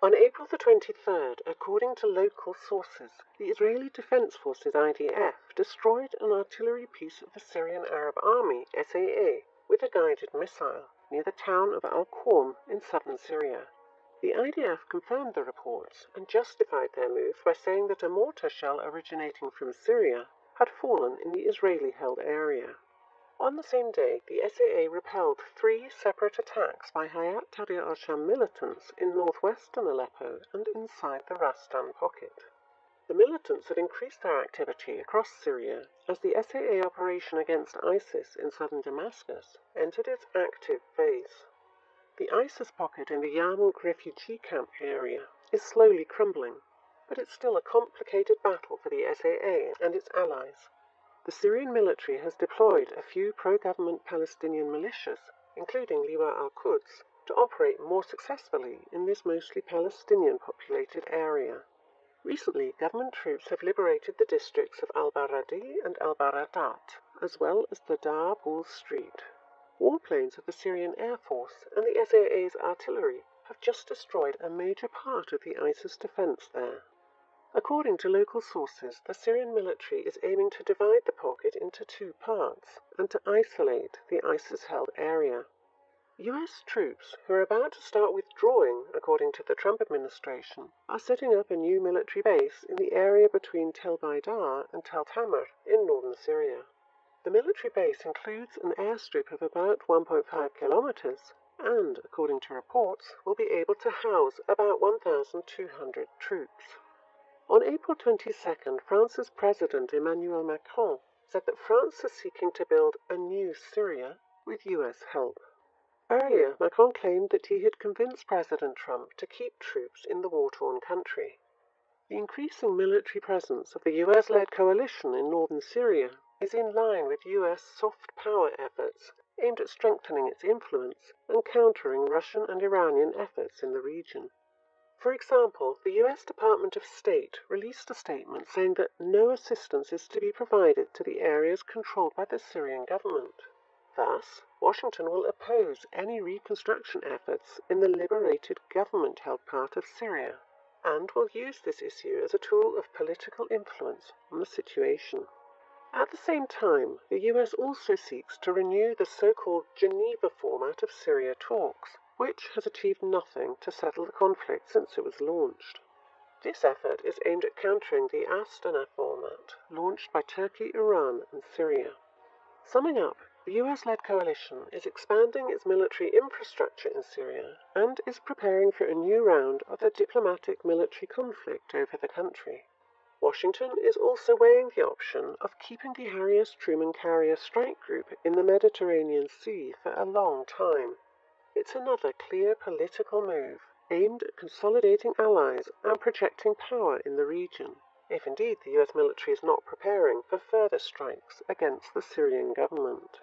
On April the 23rd, according to local sources, the Israeli Defense Forces IDF destroyed an artillery piece of the Syrian Arab Army SAA with a guided missile near the town of al-Qom in southern Syria. The IDF confirmed the reports and justified their move by saying that a mortar shell originating from Syria had fallen in the Israeli-held area. On the same day, the SAA repelled 3 separate attacks by Hayat Tahrir al-Sham militants in northwestern Aleppo and inside the Rastan pocket. The militants had increased their activity across Syria as the SAA operation against ISIS in southern Damascus entered its active phase. The ISIS pocket in the Yarmouk refugee camp area is slowly crumbling, but it's still a complicated battle for the SAA and its allies. The Syrian military has deployed a few pro-government Palestinian militias, including Liwa al-Quds, to operate more successfully in this mostly Palestinian-populated area. Recently, government troops have liberated the districts of al-Baradi and al-Baradat, as well as the Dar Bul Street. Warplanes of the Syrian Air Force and the SAA's artillery have just destroyed a major part of the ISIS defense there. According to local sources, the Syrian military is aiming to divide the pocket into 2 parts and to isolate the ISIS-held area. US troops, who are about to start withdrawing, according to the Trump administration, are setting up a new military base in the area between Tel Baidar and Tel Tamr in northern Syria. The military base includes an airstrip of about 1.5 kilometers and, according to reports, will be able to house about 1,200 troops. On April 22nd, France's President Emmanuel Macron said that France is seeking to build a new Syria with US help. Earlier, Macron claimed that he had convinced President Trump to keep troops in the war-torn country. The increasing military presence of the US-led coalition in northern Syria is in line with US soft power efforts aimed at strengthening its influence and countering Russian and Iranian efforts in the region. For example, the US Department of State released a statement saying that no assistance is to be provided to the areas controlled by the Syrian government. Thus, Washington will oppose any reconstruction efforts in the liberated government-held part of Syria, and will use this issue as a tool of political influence on the situation. At the same time, the US also seeks to renew the so-called Geneva format of Syria talks, which has achieved nothing to settle the conflict since it was launched. This effort is aimed at countering the Astana format, launched by Turkey, Iran, and Syria. Summing up, the US-led coalition is expanding its military infrastructure in Syria and is preparing for a new round of the diplomatic military conflict over the country. Washington is also weighing the option of keeping the Harry S. Truman carrier strike group in the Mediterranean Sea for a long time. It's another clear political move aimed at consolidating allies and projecting power in the region, if indeed the US military is not preparing for further strikes against the Syrian government.